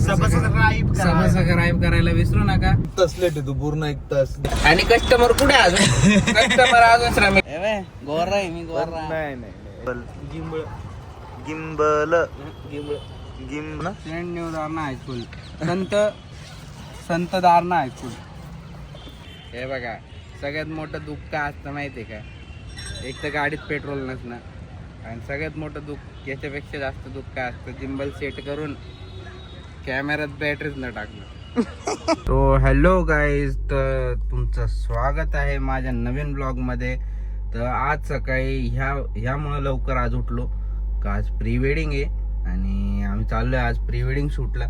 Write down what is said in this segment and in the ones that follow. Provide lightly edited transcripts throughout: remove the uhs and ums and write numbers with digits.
Subscribe करायला विसरू नका. तसले तू पूर्ण 1 तास. आणि कस्टमर कुठे अजून? कस्टमर अजून श्रमिक गोरा आहे मी गोरा. नाही गिंबल गिंबल गिंबल गिंब न्यू दारणा हायस्कूल, संत दारणा हायस्कूल. हे बघा, सगळ्यात मोठं दुःख काय असतं माहितीये का? एक तर गाडीत पेट्रोल नसणं, आणि सगळ्यात मोठं दुःख, याच्यापेक्षा जास्त दुःख काय असतं? जिंबल सेट करून कॅमेऱ्यात बॅटरीच न टाकणं. तो हॅलो गाईज, तर तुमचं स्वागत आहे माझ्या नवीन ब्लॉगमध्ये. तर आज सकाळी ह्यामुळं लवकर आज उठलो का आज प्री वेडिंग आहे आणि आम्ही चाललोय आज प्री वेडिंग शूटला.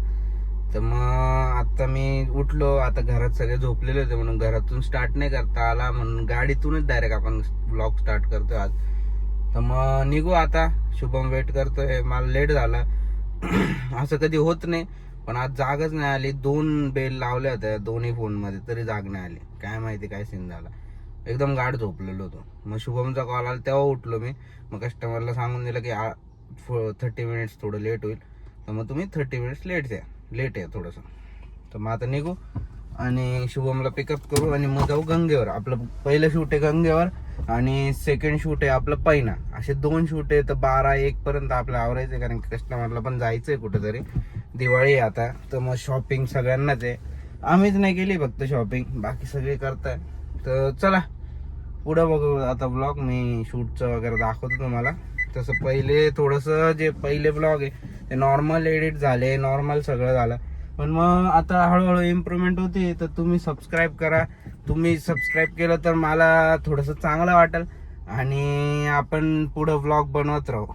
तर मग आता मी उठलो, आता घरात सगळे झोपलेले होते म्हणून घरातून स्टार्ट नाही करता आला, म्हणून गाडीतूनच डायरेक्ट आपण ब्लॉग स्टार्ट करतोय आज. तर मग निघू आता. शुभम वेट करतोय, मला लेट झाला. असं कधी होत नाही, पण आज जागच नाही आली. 2 बेल लावल्या होत्या दोन्ही फोनमध्ये, तरी जाग नाही आली. काय माहिती काय सीन झाला, एकदम गाढ झोपलेलो होतो. मग शुभमचा कॉल आला तेव्हा उठलो मी. मग कस्टमरला सांगून दिलं की 30 मिनिट्स थोडं लेट होईल, तर मग तुम्ही 30 मिनिट्स लेट आहे थोडंसं. तर मग आता निघू आणि शुभमला पिकअप करू आणि मग जाऊ गंगेवर. आपलं पहिलं शूट आहे गंगेवर आणि सेकंड शूट आहे आपलं पैना. असे 2 शूट आहे. तर 12-1 पर्यंत आपलं आवरायचं, कारण कस्टमरला पण जायचंय कुठेतरी. दिवाळी आहे आता, तर मग शॉपिंग सगळ्यांनाच आहे. आम्हीच नाही केली फक्त शॉपिंग, बाकी सगळे करताय. तर चला पुढं बघू आता ब्लॉग. मी शूटचं वगैरे दाखवतो तुम्हाला. तसं पहिले थोडंसं जे पहिले ब्लॉग आहे ते नॉर्मल एडिट झाले, नॉर्मल सगळं झालं. पण मग आता हळूहळू इम्प्रूव्हमेंट होते. तर तुम्ही सबस्क्राईब करा. तुम्ही सबस्क्राईब केलं तर मला थोडंसं चांगलं वाटेल आणि आपण पुढं ब्लॉग बनवत राहू.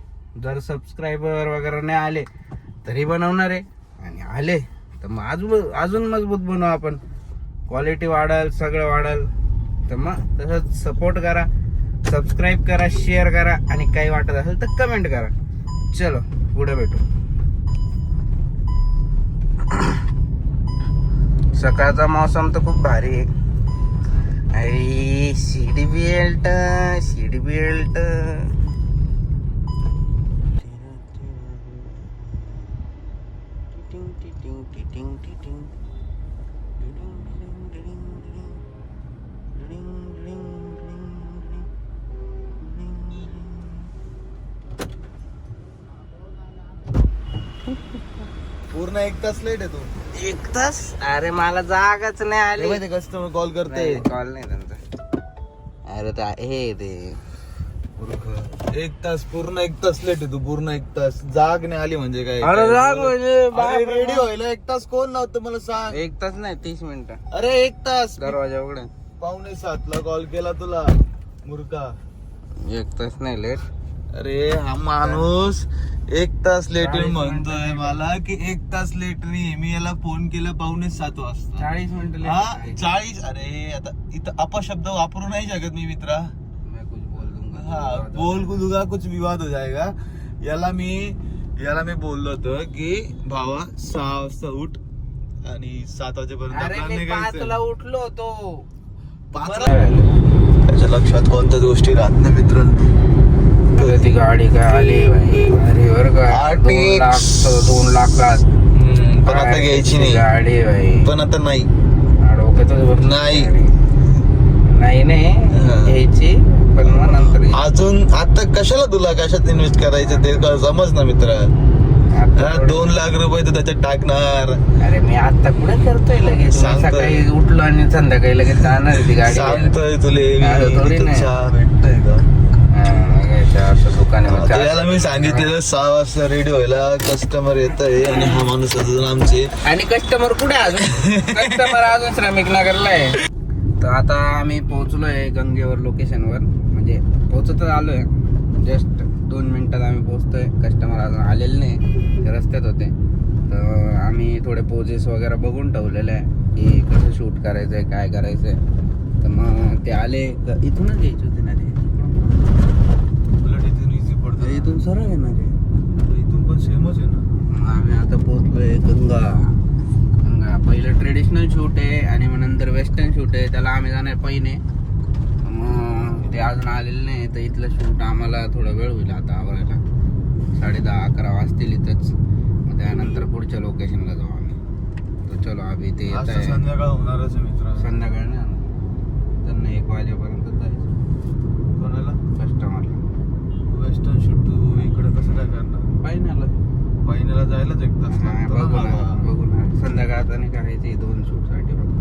जर सबस्क्रायबर वगैरे नाही आले तरी बनवणार आहे, आणि आले तर मग अजून मजबूत बनवू आपण. क्वालिटी वाढेल, सगळं वाढेल. तर मग तसंच सपोर्ट करा, सबस्क्राईब करा, शेअर करा, आणि काही वाटत असेल तर कमेंट करा. चलो पुढे भेटू. सकाळचा मौसम तर खूप भारी आहे. अरे सीडी बेल्ट पूर्ण 1 तास लेट आहे तू. 1 तास? अरे मला जागाच नाही आली. कस्टमर कॉल करते. कॉल नाही त्यांचा. अरे हे ते 1 तास, पूर्ण 1 तास लेट आहे तू. पूर्ण 1 तास जाग नाही आली म्हणजे काय? अरे जाग म्हणजे रेडी व्हायला 1 तास कोण लावतं मला सांग? 1 तास नाही, 30 मिनिटं. अरे 1 तास. दरवाजा उघडे. 6:45 कॉल केला तुला मुर्का. 1 तास नाही लेट. अरे हा माणूस 1 तास लेट म्हणतोय मला की 1 तास लेट नाही. मी याला फोन केला 6:45 वाजता. 40 मिनिटं हा 40. अरे आता इथं अपशब्द वापरू नाही शकत मी मित्रा. मैं कुछ बोल दूंगा. हा बोल दूंगा, कुछ विवाद हो जाएगा. याला मी बोललो होतो की भावा 6 वाजता उठ आणि 7 वाजेपर्यंत अरे मी 5ला उठलो होतो. 5ला त्याच्या लक्षात कोणत्याच गोष्टी राहत नाही मित्रांनो. ती गाडी काय आली भाई बरं का? 2 लाखात. पण आता घ्यायची नाही गाडी भाई. पण आता नाही डोक्यातच नाही घ्यायची, पण मग नंतर अजून. आता कशाला तुला कशात इन्व्हेस्ट करायचं ते समज ना मित्र. 2 लाख रुपये तर त्याच्यात टाकणार. अरे मी आता कुठे करतोय लगेच? सकाळी उठलो आणि संध्याकाळी लगेच जाणार आहे ती गाडी. सांगतोय तुले भेटतोय का दुकानामध्ये? त्याला मी सांगितलेलं 6 वाजता रेडी व्हायला. कस्टमर येत आहे आणि हा माणूस अजून आमचे. आणि कस्टमर कुठे अजून? कस्टमर अजून श्रमिक नगरला आहे. तर आता आम्ही पोहोचलोय गंगेवर लोकेशनवर, म्हणजे पोहोचतच आलोय. जस्ट 2 मिनिटात आम्ही पोहोचतोय. कस्टमर अजून आलेले नाही, ते रस्त्यात होते. तर आम्ही थोडे पोजेस वगैरे बघून ठेवलेले आहे की कसं शूट करायचंय, काय करायचंय. तर मग ते आले. इथूनच घ्यायचे होते ना ते. इथून सरळ येणार आहे. इथून पण सेमच आहे ना. आम्ही आता पोहोचलोय गंगा. पहिलं ट्रेडिशनल शूट आहे आणि मग नंतर वेस्टर्न शूट आहे. त्याला आम्ही जाणार पैने. मग ते अजून आलेलं नाही, तर इथलं शूट आम्हाला थोडा वेळ होईल आता आवरायला. 10:30-11 वाजतील इथंच. मग त्यानंतर पुढच्या लोकेशनला जाऊ आम्ही. तो चलो अभी ते आज येत तर आहे संध्याकाळ होणारच आहे मित्र. संध्याकाळ ना त्यांना 1 वाजेपर्यंत जायचं कोणाला कस्टमरला वेस्टर्न शूट तू इकडे कसं काय करणार? पाहिण्याला जायलाच एक तास लागतो ना बघू ना मला. बघू ना संध्याकाळ आता नाही करायची 2 शूट साठी फक्त.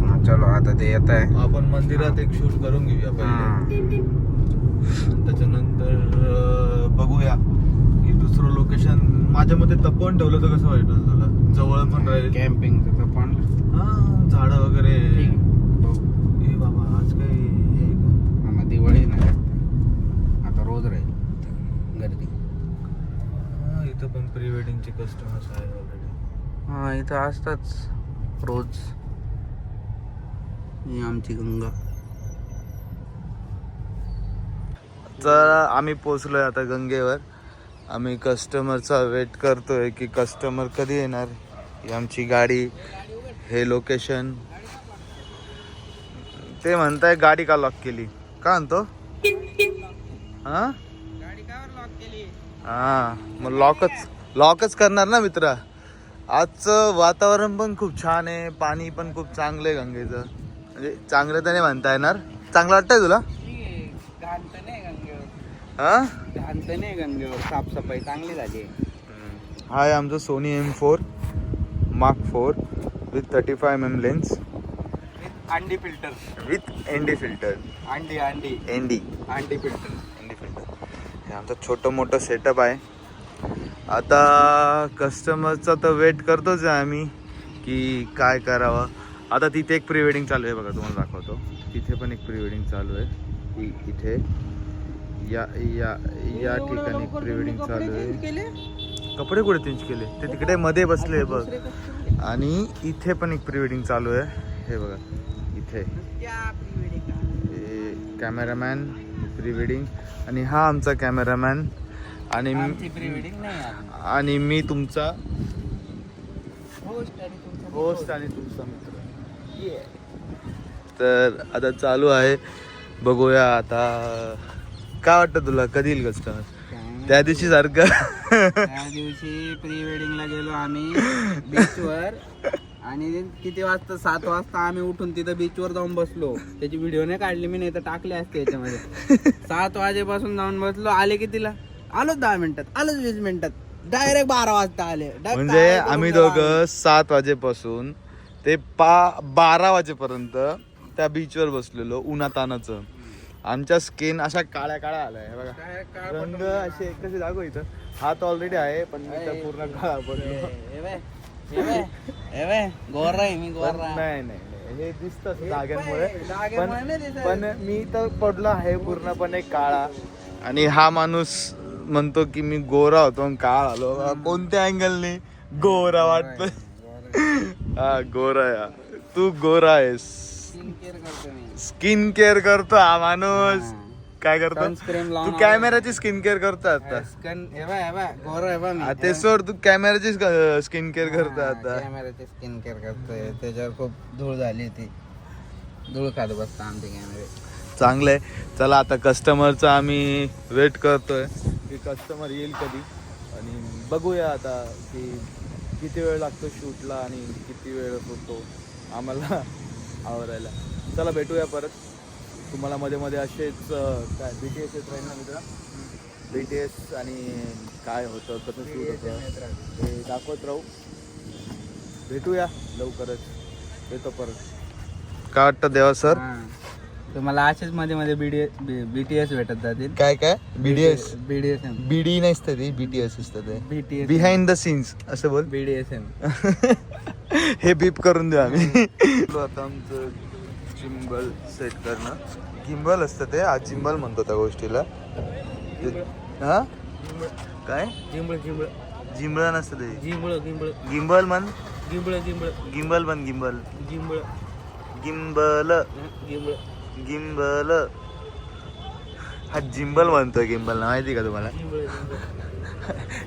हा, चलो आता ते येत आहे आपण मंदिरात एक शूट करून घेऊया पहिले आणि त्याच्यानंतर बघूया की दुसरं लोकेशन. माझ्या मते तपवून ठेवलं तर कसं वाटेल तुला? जवळ पण राहील. कॅम्पिंगचं तर पण हा झाडं वगैरे. बघू. ए बाबा आज काही हे आहे का? आम्हा दिवाळी नाही आता रोज राहील गर्दी. हा, इथं पण प्री वेडिंगचे कस्टमर्स आहे ऑलरेडी. हा इथं असताच रोज. ही आमची गंगा. तर आम्ही पोचलोय आता गंगेवर. आम्ही कस्टमरचा वेट करतोय की कस्टमर कधी येणार. ही आमची गाडी, हे लोकेशन. ते म्हणताय गाडी का लॉक केली? का म्हणतो? हा गाडी कावर लॉक केली? हा मग लॉकच करणार ना मित्रा. आजचं वातावरण पण खूप छान आहे, पाणी पण खूप चांगलं आहे गंगेचं. म्हणजे चांगलं तर नाही म्हणता येणार. चांगलं वाटतंय तुला? घाण तर नाही गंगेवर. हा घाण तर नाही गंगेवर. साफसफाई चांगली झाली. हा आहे आमचं Sony M4 Mark 4 with 35mm lens ND filter. With ND filter. ND ND filter. हे आमचं छोटं मोठं सेटअप आहे. आता कस्टमरचा तर वेट करतोच आहे आम्ही की काय करावं. आता तिथे एक प्री वेडिंग चालू आहे बघा, तुम्हाला दाखवतो. तिथे पण एक प्री वेडिंग चालू आहे. इथे या या या ठिकाणी एक प्री वेडिंग चालू आहे. कपडे कुठे चेंज केले? ते तिकडे मध्ये बसले बघ. आणि इथे पण एक प्री वेडिंग चालू आहे. हे बघा इथे कॅमेरामॅन प्री वेडिंग. आणि हा आमचा कॅमेरामॅन आणि आणि मी तुमचा होस्ट आणि तुमचा मित्र. तर आता चालू आहे. बघूया आता काय वाटतं तुला कधी येईल कस्टमर? त्या दिवशी सारखं त्या दिवशी प्री वेडिंगला गेलो आम्ही बीचवर. आणि किती वाजता? 7 वाजता आम्ही उठून तिथं बीचवर जाऊन बसलो. त्याची व्हिडिओ नाही काढली मी, नाही तर टाकले असते याच्यामध्ये. 7 वाजेपासून जाऊन बसलो. आले कितीला? आलो 10 मिनिटात, आलो 20 मिनिटात. डायरेक्ट 12 वाजता आले. म्हणजे आम्ही दोघं 7 वाजेपासून ते 12 वाजेपर्यंत त्या बीचवर बसलेलो उन्हातानाचं. आमच्या स्किन अशा काळ्या काळ्या आलाय बघा. रंग असे कसे दाखव. इथं हात ऑलरेडी आहे पण मी तर पूर्ण काळा पडलो. गोरा आहे मी, गोरा. नाही हे दिसत धाग्यांमुळे पण मी तर पडलो आहे पूर्णपणे काळा. आणि हा माणूस म्हणतो की मी गोरा होतो आणि काळा आलो. कोणत्या अँगलने गोरा वाटतोय? हा गोरा आहे. तू गोरा आहेस. स्किन केअर करतो हा माणूस. काय करतो तू? कॅमेराची स्किन केअर करतो आता. ते सोड, तू कॅमेराची स्किन केअर करतो आता. कॅमेराची स्किन केअर करतोय. त्याच्यावर खूप धूळ झाली ती. धूळ खात बसता आमचे कॅमेरे. चांगलंय. चला आता कस्टमरचा आम्ही वेट करतोय की कस्टमर येईल कधी. आणि बघूया आता की किती वेळ लागतो शूटला आणि किती वेळ होतो आम्हाला आवरायला. चला भेटूया परत. तुम्हाला मध्ये मध्ये असेच काय BTS येत राहील ना मित्र. BTS आणि काय होतं, कसं शूट होतं ते दाखवत राहू. भेटूया लवकरच. येतो परत. काय वाटतं देवा सर? तुम्हाला असेच मध्ये मध्ये BTS भेटत जातील. काय BDS BD नसतं ते, BTS असतं ते. BTS बिहाइंड द सीन्स असं बोल. BDSM. हे बीप करून देऊ आम्ही. आता आमचं जिम्बल सेट करणं. गिम्बल असतं ते. आज जिम्बल म्हणतो त्या गोष्टीला. हा काय? जिंबळ नसतं ते. गिम्बल म्हण. गिम्बल म्हण. गिम्बल हा जिम्बल म्हणतोय. गिम्बल ना माहिती का तुम्हाला?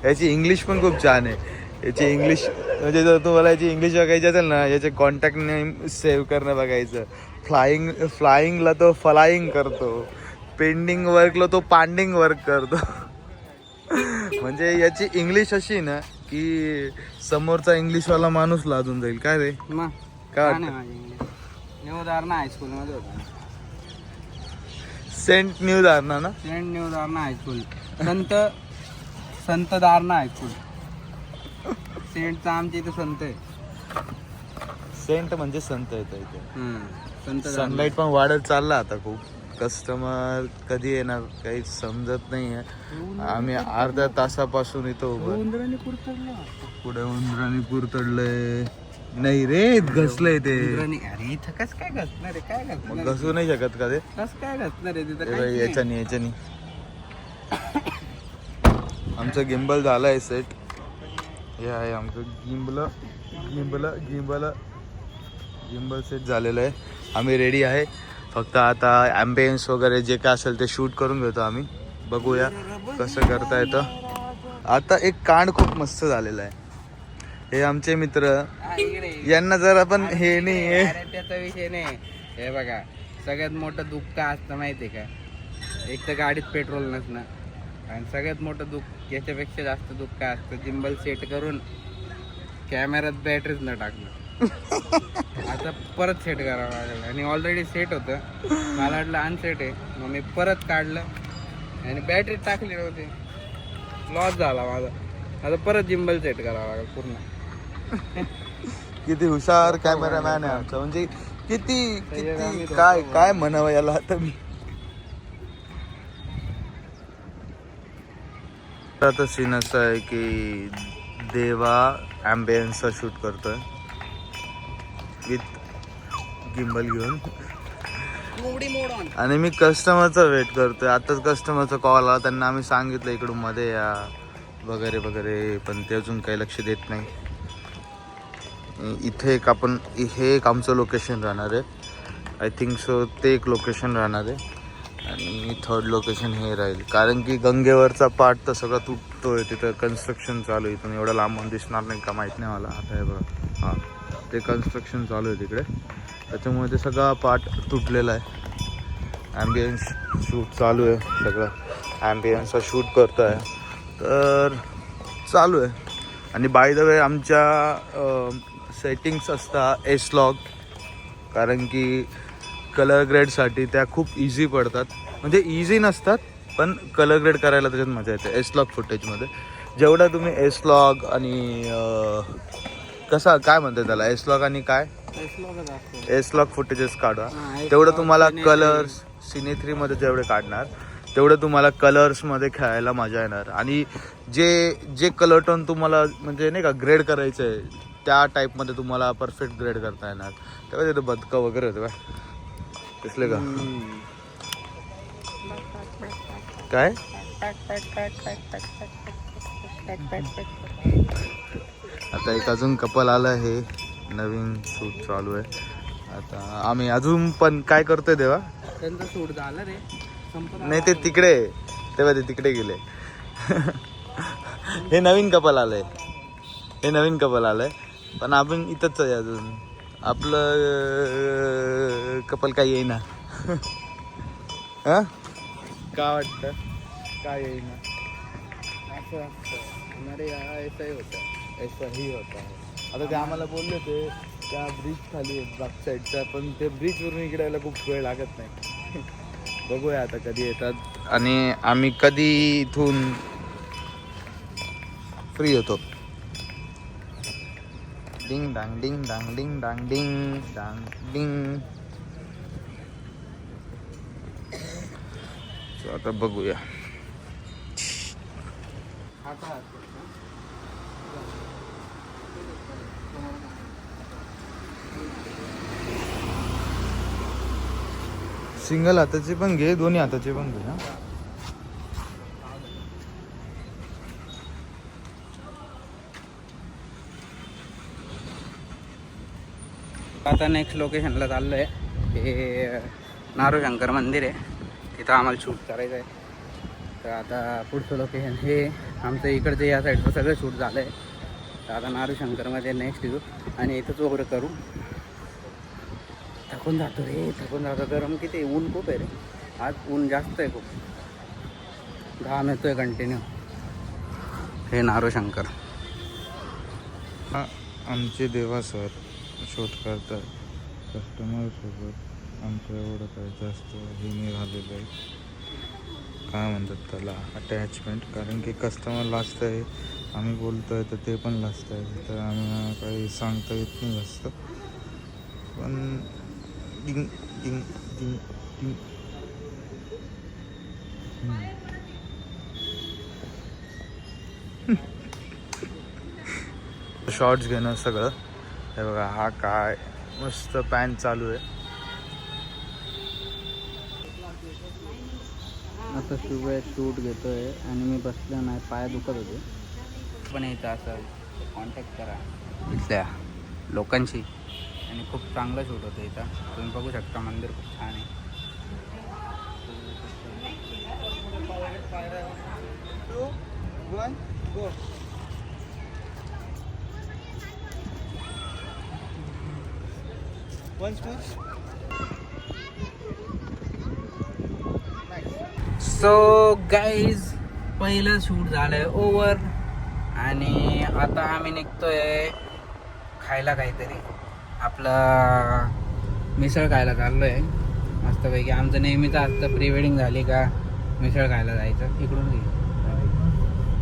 याची इंग्लिश पण खूप छान आहे. याची इंग्लिश म्हणजे जर तुम्हाला याची इंग्लिश बघायची असेल ना, याचे कॉन्टॅक्ट नेम सेव्ह करणं बघायचं. फ्लाइंगला तो फ्लाइंग करतो. पेंडिंग वर्कला तो पांडिंग वर्क करतो. म्हणजे याची इंग्लिश अशी ना की समोरचा इंग्लिशवाला माणूस लाजून जाईल काय रे? मग काय छान आहे वाटतं? माझी इंग्लिश. न्यू दारणा हायस्कूलमध्ये होता. सेंट न्यू दारणा ना? Saint new Darna high school. संत दारणा हायस्कूल. सेंटचा आमच्या इथे संत आहे. सेंट म्हणजे संत येतं इथे. संत दारणा. सनलाईट पण वाढत चालला आता खूप. कस्टमर कधी येणार काही समजत नाही आहे. आम्ही अर्ध्या तासापासून इथं उभं. उंदराने कुरतडलं. पुढे उंदराने पुरतडलंय. नाही रे घसलंय ते. उंदराने अरे इथं कस काय घसणार आहे? काय घसणार आहे? घसू नाही शकत का ते? कस काय घसणार आहे तिथं? हे काहीच बघ, नाही. याच्यानी आमचं गिम्बल झालंय सेट. हे आहे आमचं गिम्बल सेट झालेलं आहे. आम्ही रेडी आहे. फक्त आता ॲम्बियन्स वगैरे जे काय असेल ते शूट करून घेतो आम्ही. बघूया कसं करता येतं. आता एक कांड खूप मस्त झालेला आहे. हे आमचे मित्र हा, इकडे. यांना जर आपण हे नाही आहे. अरे त्याचा विषय नाही. हे बघा सगळ्यात मोठं दुःख असतं माहितीये का? एक तर गाडीत पेट्रोल नसणं आणि सगळ्यात मोठं दुःख याच्यापेक्षा जास्त दुःख असतं जिंबल सेट करून कॅमेऱ्यात बॅटरीच न टाकणं. आता परत सेट करावं लागलं आणि ऑलरेडी सेट होतं. मला वाटलं अनसेट आहे मग मी परत काढलं आणि बॅटरी टाकली नव्हती. लॉस झाला माझा. आता परत जिंबल सेट करावं लागेल पूर्ण. किती हुशार कॅमेरामॅन आहे आमचा. म्हणजे किती काय म्हणावं याला आता मी. आता सीन असं आहे की देवा ॲम्बियन्सचा शूट करतोय विथ गिम्बल घेऊन आणि मी कस्टमरचा वेट करतोय. आताच कस्टमरचा कॉल आला. त्यांना आम्ही सांगितलं इकडून मध्ये या वगैरे वगैरे पण ते अजून काही लक्ष देत नाही. इथे एक आपण हे एक आमचं लोकेशन राहणार आहे. आय थिंक सो ते एक लोकेशन राहणार आहे आणि थर्ड लोकेशन हे राहील. कारण की गंगेवरचा पार्ट तर सगळा तुटतोय. तिथं कन्स्ट्रक्शन चालू आहे. इथून एवढं लांबून दिसणार नाही का माहीत नाही मला. आता हे बघा हां ते कन्स्ट्रक्शन चालू आहे तिकडे. त्याच्यामुळे ते सगळा पार्ट तुटलेला आहे. ॲम्बियन्स शूट चालू आहे. सगळं ॲम्बियन्सचा शूट करतो आहे तर चालू आहे. आणि बाय द वे आमच्या सेटिंग्स असतात एस-लॉग. कारण की कलर ग्रेडसाठी त्या खूप इझी पडतात. म्हणजे इझी नसतात पण कलर ग्रेड करायला त्याच्यात मजा येते एस-लॉग फुटेजमध्ये. जेवढा तुम्ही एस-लॉग आणि कसा काय म्हणतात त्याला एस-लॉग आणि काय एस-लॉग फुटेजेस काढा तेवढं तुम्हाला कलर्स सिने 3मध्ये जेवढे काढणार तेवढं तुम्हाला कलर्समध्ये खेळायला मजा येणार. आणि जे कलर टोन तुम्हाला म्हणजे नाही का ग्रेड करायचं आहे त्या टाईपमध्ये तुम्हाला परफेक्ट ग्रेड करता येणार. तेव्हा तिथं बदकं वगैरे होतं काय दिसले का काय? आता एक अजून कपल आलं आहे. नवीन शूट चालू आहे. आता आम्ही अजून पण काय करतोय तेव्हा त्यांचं सूट झालं रे. नाही ते तिकडे तेव्हा ते तिकडे गेले. हे नवीन कपल आलंय पण आपण इथंच आहे अजून. आपलं कपल काय येईना. हां काय वाटतं काय येईना असं असतं. अरे ऐसाही होतं. ऐसाही होता. आता ते आम्हाला बोलले ते त्या ब्रिज खाली बॅक साईडचा पण ते ब्रिजवरून इकडे यायला खूप वेळ लागत नाही. बघूया आता कधी येतात आणि आम्ही कधी इथून फ्री होतो. डिंग डांग डिंग डांग डिंग डांग डिंग डांग डिंग. आता बघूया. सिंगल हाताचे पण घे दोन्ही हाताचे पण घे. हा आता नेक्स्ट लोकेशनला चाललो आहे. हे नारू शंकर मंदिर आहे. तिथं आम्हाला शूट करायचं आहे. तर आता पुढचं लोकेशन हे आमचं इकडचं या साईडचं सगळं शूट झालं आहे. तर आता नारू शंकरमध्ये नेक्स्ट येऊ आणि इथंच वगैरे करू. थकून जातो रे. गरम किती ऊन खूप आहे रे. आज ऊन जास्त आहे खूप. घाम येतोय कंटिन्यू. हे नारू शंकर आमचे देवा सर शोध करतात कस्टमर सोबत आमचं एवढं काही जास्त हे नाही झालेलं आहे, काय म्हणतात त्याला, अटॅचमेंट. कारण की कस्टमर लास्ट आहे, आम्ही बोलतोय तर ते पण लास्ट आहे, तर आम्हाला काही सांगता येत नाही जास्त. पण डिंग डिंग डिंग डिंग. शॉर्ट्स घेणं सगळं. हे बघा, हा काय मस्त पॅन्ट चालू आहे. आता शूट घेतोय आणि मी बसलो नाही, पाय दुखत होते. पण इथं असं कॉन्टॅक्ट करा इथल्या लोकांशी आणि खूप चांगलं शूट होतं इथं. तुम्ही बघू शकता, मंदिर खूप छान आहे. 2, 1, go. सो गाईज, पहिलं शूट झालंय ओव्हर आणि आता आम्ही निघतोय खायला काहीतरी. आपलं मिसळ खायला चाललोय मस्तपैकी. आमचं नेहमीच असतं, प्री वेडिंग झाली का मिसळ खायला जायचं. इकडून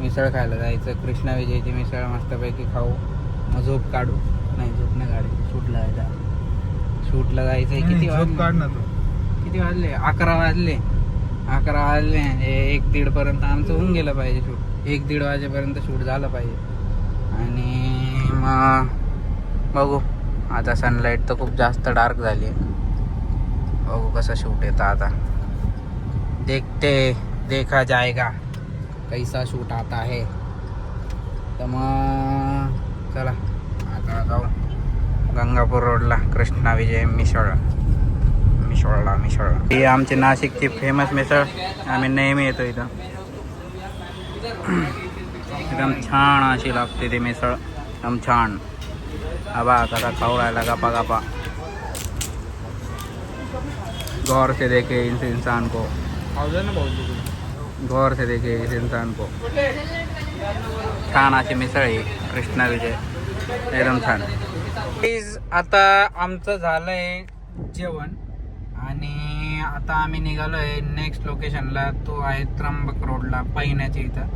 मिसळ खायला जायचं, कृष्णा विजयची मिसळ मस्तपैकी खाऊ, मग झोप काढू. नाही, झोप नाही काढायची, शूटला जायचं. शूटला जायचंय. किती वाजले? 11 वाजले. 11 वाजले, 1-1:30 पर्यंत आमचं होऊन गेलं पाहिजे शूट. 1-1:30 वाजेपर्यंत शूट झालं पाहिजे. आणि मग बघू, आता सनलाईट तर खूप जास्त डार्क झाली आहे. बघू कसं शूट येतं आता. देखा जाएगा कैसा शूट आता है. तर मग चला आता जाऊ गंगापूर रोडला कृष्णा विजय मिसळ. ही आमची नाशिकची फेमस मिसळ. आम्ही नेहमी येतो इथं. एकदम छान अशी लागते ती मिसळ, एकदम छान. आबा कसा खाऊ राहिला गपा. गौर से देखे इस इंसान को, गौर से देखे इस इंसान को. छान अशी मिसळ आहे कृष्णा विजय, एकदम छान. आता आमचं झालंय जेवण आणि आता आम्ही निघालोय नेक्स्ट लोकेशनला. तो आहे त्र्यंबक रोडला, पैण्याच्या इथं.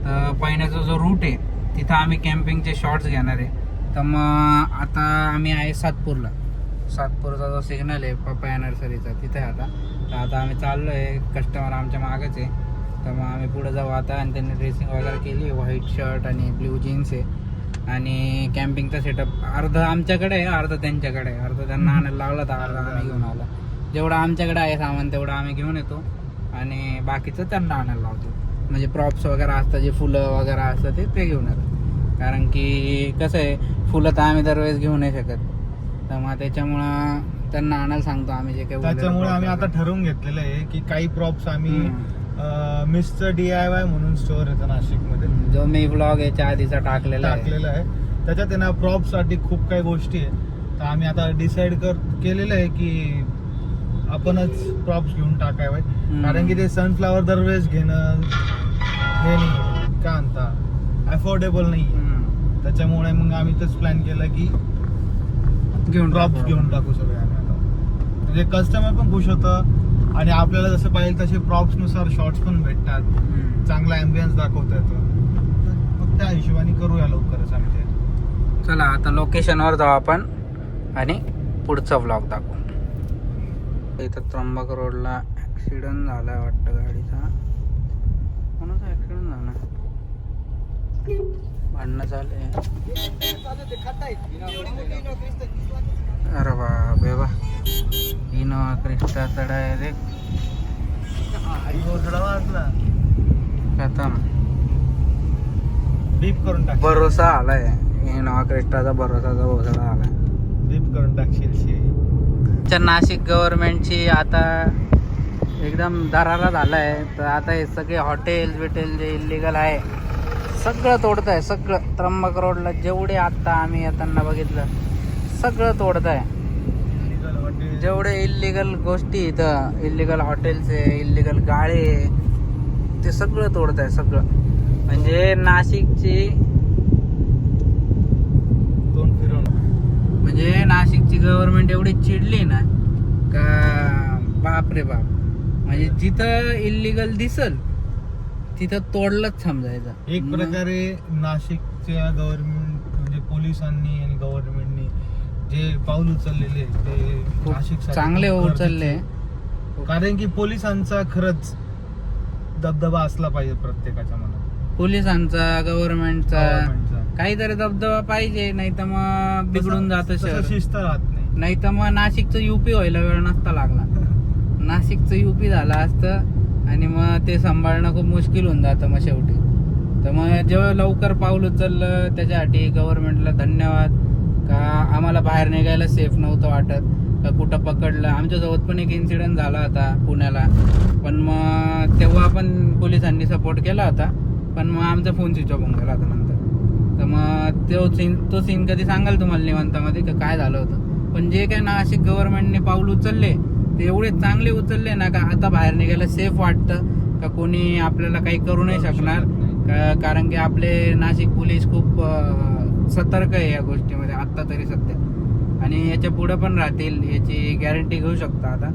तर पैण्याचा जो रूट आहे तिथं आम्ही कॅम्पिंगचे शॉट्स घेणार आहे. तर मग आता आम्ही आहे सातपूरचा जो सिग्नल आहे पपया नर्सरीचा, तिथे आता. तर आता आम्ही चाललो आहे, कस्टमर आमच्या मागच आहे. तर मग आम्ही पुढे जाऊ आता. आणि त्यांनी ड्रेसिंग वगैरे केली, व्हाईट शर्ट आणि ब्ल्यू जीन्स आहे. आणि कॅम्पिंगचा सेटअप अर्धा आमच्याकडे आहे, अर्धा त्यांच्याकडे आहे. अर्धा त्यांना आणायला लागला तर अर्धा आम्ही घेऊन आला. जेवढं आमच्याकडे आहे सामान तेवढं आम्ही घेऊन येतो आणि बाकीचं त्यांना आणायला लावतो. म्हणजे प्रॉप्स वगैरे असतं, जे फुलं वगैरे असतं ते घेऊन येतात. कारण की कसं आहे, फुलं तर आम्ही दरवेळेस घेऊ नाही शकत. तर मग त्याच्यामुळं त्यांना आणायला सांगतो आम्ही जे काही. त्याच्यामुळे आम्ही आता ठरवून घेतलेलं आहे की काही प्रॉप्स आम्ही मिस्टर DIY म्हणून स्टोअर येतं नाशिकमध्ये, जो मी ब्लॉग याच्या आधीचा टाकलेला आहे. त्याच्यात त्यांना प्रॉप्स साठी खूप काही गोष्टी आहेत. तर आम्ही आता डिसाईड केलेलं आहे की आपणच प्रॉप्स घेऊन टाकावे. कारण की ते सनफ्लावर दरवेळेस घेणं हे नाही, काय म्हणता, अफोर्डेबल नाही. त्याच्यामुळे मग आम्ही तेच प्लॅन केलं की प्रॉप्स घेऊन टाकू सगळे आम्ही आता. म्हणजे कस्टमर पण खुश होतं आणि आपल्याला जसं पाहिजे तसे प्रॉप्स नुसार शॉर्ट्स पण भेटतात, चांगला ॲम्बियन्स दाखवता येतो. मग त्या हिशोबाने करूया लवकरच आम्ही ते. चला आता लोकेशनवर जाऊ आपण आणि पुढचा व्लॉग दाखवू. इथं त्र्यंबक रोडला ॲक्सिडेंट झाला वाटतं गाडीचा. कोणाचा ॲक्सिडेंट झाला? भांडणं झाले. अरे बाबे बा, इनोवा क्रिस्टा डायरेक्ट खतम. बीप करून टाक. भरोसा आलाय, इनोवा क्रिस्टाचा भरोसाचा भोसडा आलाय. बीप करून टाकशील. नाशिक गव्हर्नमेंटची आता एकदम दरारा झालाय. तर आता हे सगळे हॉटेल जे इलिगल आहे सगळं तोडत आहे. सगळं त्र्यंबक रोडला जेवढे आत्ता आम्ही येताना बघितलं सगळं तोडत आहे. जेवढे इलिगल गोष्टी इथं, इलिगल हॉटेल्स आहे, इलिगल गाळे, ते सगळं तोडत आहे सगळं. म्हणजे नाशिकची गव्हर्नमेंट एवढी चिडली ना का बाप रे बाप. म्हणजे जिथं इल्लीगल दिसल तिथं तोडलंच समजायचं. एक प्रकारे नाशिकच्या गव्हर्नमेंट म्हणजे पोलिसांनी आणि गव्हर्नमेंटनी जे पाऊल उचललेले ते खूप नाशिकसाठी चांगले खूप उचलले. गरजेचे आहे. कारण की पोलिसांचा खरंच दबदबा असला पाहिजे प्रत्येकाच्या मनात. पोलिसांचा गव्हर्नमेंटचा गव्हर्नमेंटचा. काहीतरी दबदबा पाहिजे, नाही तर मग बिघडून जातं तसं शहर. शिस्त राहत नाही. नाही तर मग नाशिकचं युपी व्हायला वेळ नसता लागला. नाशिकचं युपी झालं असतं आणि मग ते सांभाळणं खूप मुश्किल होऊन जातं मग शेवटी. तर मग जेव्हा लवकर पाऊल उचललं त्याच्यासाठी गव्हर्नमेंटला धन्यवाद. का आम्हाला बाहेर निघायला सेफ नव्हतं वाटत, का कुठं पकडलं. आमच्यासोबत पण एक इन्सिडेंट झाला होता पुण्याला, पण मग तेव्हा पण पोलिसांनी सपोर्ट केला होता, पण मग आमचा फोन स्विच ऑफ होऊन गेला होता नंतर. तर मग तो सीन कधी सांगाल तुम्हाला निवांतामध्ये का काय झालं होतं. पण जे काय नाशिक गव्हर्नमेंटने पाऊल उचलले ते एवढे चांगले उचलले ना का आता बाहेर निघायला सेफ वाटतं, का कोणी आपल्याला काही करू नाही शकणार. कारण की आपले नाशिक पोलीस खूप सतर्क आहे या गोष्टीमध्ये आत्ता तरी सध्या, आणि याच्या पुढे पण राहतील याची गॅरंटी घेऊ शकता आता.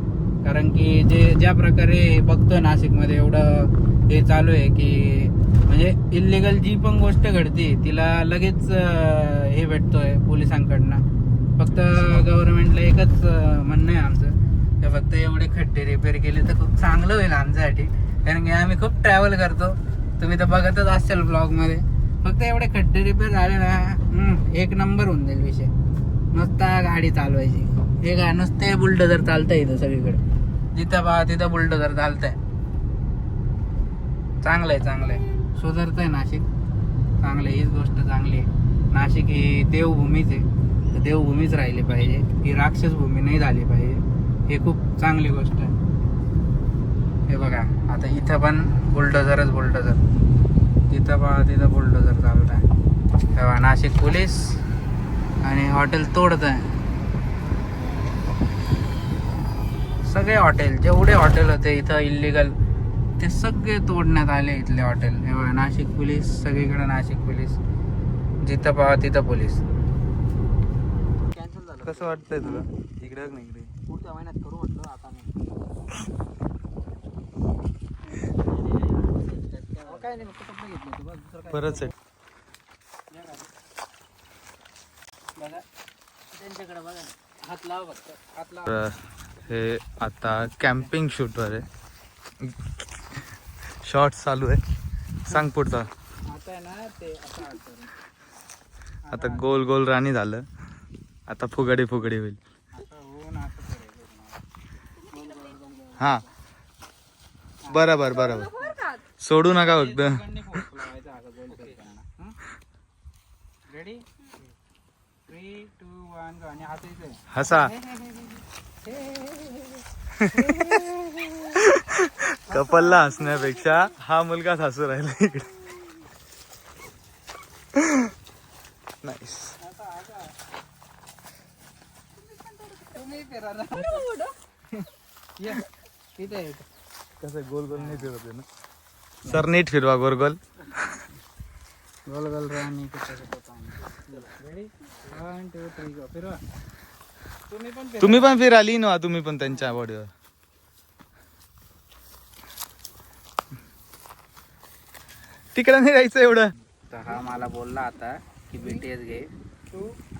कारण की ज्या प्रकारे बघतोय नाशिकमध्ये एवढं हे चालू आहे की म्हणजे इल्लीगल जी पण गोष्ट घडते तिला लगेच हे भेटतोय पोलिसांकडनं. फक्त गव्हर्नमेंटला एकच म्हणणं आहे आमचं, तर फक्त एवढे खड्डे रिपेअर केले तर खूप चांगलं होईल आमच्यासाठी. कारण की आम्ही खूप ट्रॅव्हल करतो, तुम्ही तर बघतच असाल ब्लॉगमध्ये. फक्त एवढे खड्डे रिपेअर झाले ना एक नंबर होऊन जाईल विषय. नुसता गाडी चालवायची. हे काय नुसते बुलडोझर चालतंय इथं सगळीकडे, जिथं पहा तिथं बुलडोझर चालतंय. चांगलंय चांगलंय, सुधारतंय नाशिक. चांगलं, हीच गोष्ट चांगली आहे. नाशिक ही देवभूमीच आहे, तर देवभूमीच राहिली पाहिजे, ही राक्षस भूमी नाही झाली पाहिजे. हे खूप चांगली गोष्ट आहे. हे बघा आता इथं पण बुलडोझरच बुलडोझर, जिथं पहा तिथं बुलडोझर चालत आहे. तेव्हा नाशिक पोलीस आणि हॉटेल तोडत आहे. सगळे हॉटेल, जेवढे हॉटेल होते इथं इल्लीगल, ते सगळे तोडण्यात आले इथले हॉटेल. हे बघा नाशिक पोलीस, सगळीकडे नाशिक पोलीस, जिथं पहा तिथं पोलीस. कॅन्सल झालं. कसं वाटतंय तुला इकडे नाही इकडे पुढच्या महिन्यात करू म्हटलं आता नाही. काय नाही, फक्त कपडे घेतले होते बस, दुसरं काय. परत आहे. बघा त्यांच्याकडे बघा, हात लावा फक्त, हात लावा. तर हे आता कॅम्पिंग शूटवर आहे, शॉर्ट्स चालू आहे. सांग पुढचा. आता आहे ना ते आता गोल गोल राणी झालं, आता फुगडी फुगडी होईल. आता होऊन असं करायचं. हा बरोबर बरोबर, सोडू नका फक्त. रेडी 3, 2, 1 आणि हात इथे. हसा. कपलला हसण्यापेक्षा हा मुलगाच हसू राहिला इकडे. नाईस. कसं गोल गोल नाही फिरत ना सर, नीट फिरवा गोल गोल. गोल गोल राणी रेडी 1, 2, 3 गो. फिरवा. तुम्ही पण फिराली ना, तुम्ही पण त्यांच्या बॉडीवर. तिकडे नाही जायचं एवढं. तर हा मला बोलला आता की बीटीएस घे.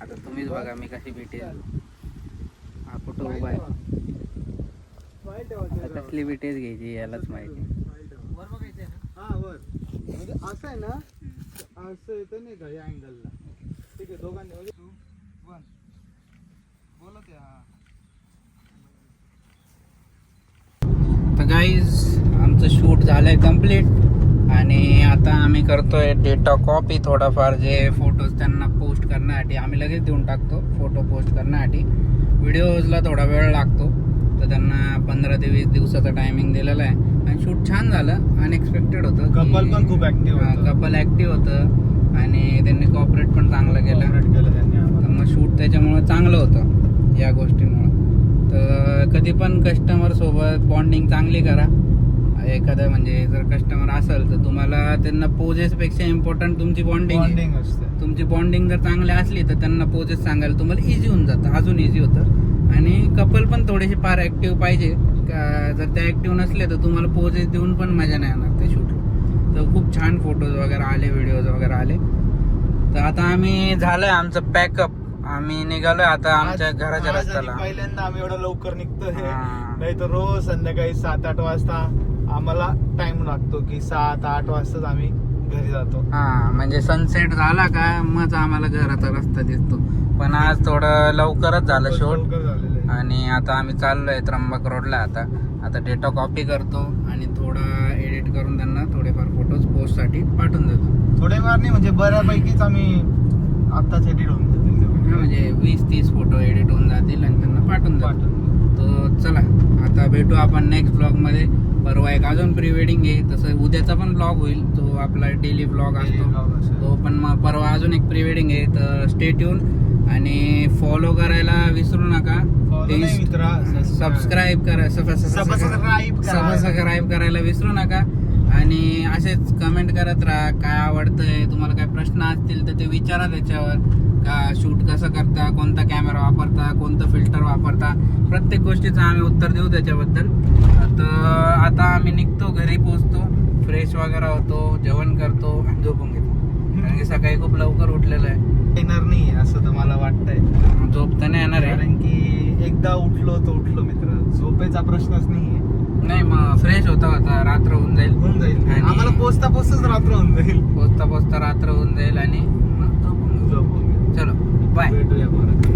आता तुम्हीच बघा मी कशी बीटीएस. हा कुठं उभा आहे, आता कसली बीटीएस घ्यायची यालाच माहिती. असं आहे ना, असं येतं नाही का या अँगलला. ठीक आहे, दोघांनी तर गाईज आमचं शूट झालंय कम्प्लीट, आणि आता आम्ही करतोय डेटा कॉपी. थोडाफार जे फोटोज त्यांना पोस्ट करण्यासाठी आम्ही लगेच देऊन टाकतो. फोटो पोस्ट करण्यासाठी व्हिडिओजला थोडा वेळ लागतो, तर त्यांना 15 ते 20 दिवसाचा टायमिंग दिलेला आहे. आणि शूट छान झालं, अनएक्सपेक्टेड होतं. कपल पण खूप ऍक्टिव्ह होतं. कपल ऍक्टिव्ह होतं आणि त्यांनी कॉपरेट पण चांगलं केलं. तर मग शूट त्याच्यामुळं चांगलं होतं या गोष्टीमुळं. तर कधी पण कस्टमर सोबत बॉन्डिंग चांगली करा. एखादं म्हणजे जर कस्टमर असेल तर तुम्हाला त्यांना पोजेसपेक्षा इम्पॉर्टंट तुमची बॉन्डिंग असते. तुमची बॉन्डिंग जर चांगली असली तर त्यांना पोजेस सांगायला तुम्हाला इझी होऊन जातं, अजून इझी होतं. आणि कपल पण थोडेसे फार ॲक्टिव्ह पाहिजे. जर ते ॲक्टिव्ह नसले तर तुम्हाला पोजेस देऊन पण मजा नाही येणार ते शूटला. तर खूप छान फोटोज वगैरे आले, व्हिडिओज वगैरे आले. तर आता आम्ही झालंय आमचं पॅकअप, आम्ही निघालोय आता आमच्या घराच्या आज आणि रस्त्याला. पहिल्यांदा आम्ही एवढं लवकर निघतोय, हा. नाही तर रोज संध्याकाळी 7-8 वाजता आम्हाला टाइम लागतो की 7-8 वाजताच आम्ही घरी जातो. हा, म्हणजे सनसेट झाला का मग आम्हाला घराचा रस्ता दिसतो. पण आज थोडं लवकरच झालं शूट. लवकर झालेलं आहे. आणि आता आम्ही चाललोय त्र्यंबक रोडला. आता डेटा कॉपी करतो आणि थोडा एडिट करून त्यांना थोडेफार फोटोज पोस्ट साठी पाठवून देतो. थोडेफार नाही म्हणजे बऱ्यापैकीच आम्ही आत्ताच एडिट होऊन जातील. हा, म्हणजे 20-30 फोटो एडिट होऊन जातील आणि त्यांना पाठवून देतो. तर चला आता भेटू आपण नेक्स्ट ब्लॉग मध्ये. परवा एक अजून प्री वेडिंग आहे, तसं उद्याचा पण ब्लॉग होईल, तो आपला डेली ब्लॉग असतो तो पण. मग परवा अजून एक प्री वेडिंग आहे, तर स्टे ट्यून आणि फॉलो करायला विसरू नका. सबस्क्राईब करा, सबस्क्राईब करायला विसरू नका. आणि असेच कमेंट करत राहा, काय आवडतंय तुम्हाला, काय प्रश्न असतील तर ते विचारा त्याच्यावर. का शूट कसं करता, कोणता कॅमेरा वापरता, कोणतं फिल्टर वापरता, प्रत्येक गोष्टीचं आम्ही उत्तर देऊ त्याच्याबद्दल. तर आता आम्ही निघतो, घरी पोहोचतो, फ्रेश वगैरे होतो, जेवण करतो आणि झोपून घेतो. कारण की सकाळी खूप लवकर उठलेलं आहे. येणार नाही असं तर मला वाटतंय. झोप तर नाही येणार आहे, कारण की एकदा उठलो तर उठलो मित्र, झोपेचा प्रश्नच नाहीये. नाही मग फ्रेश होता रात्र होऊन जाईल. आणि आम्हाला पोचता पोचताच रात्र होऊन जाईल. पोचता रात्र होऊन जाईल आणि मग झोपून घेऊ. चलो बाय. भेटूया परत.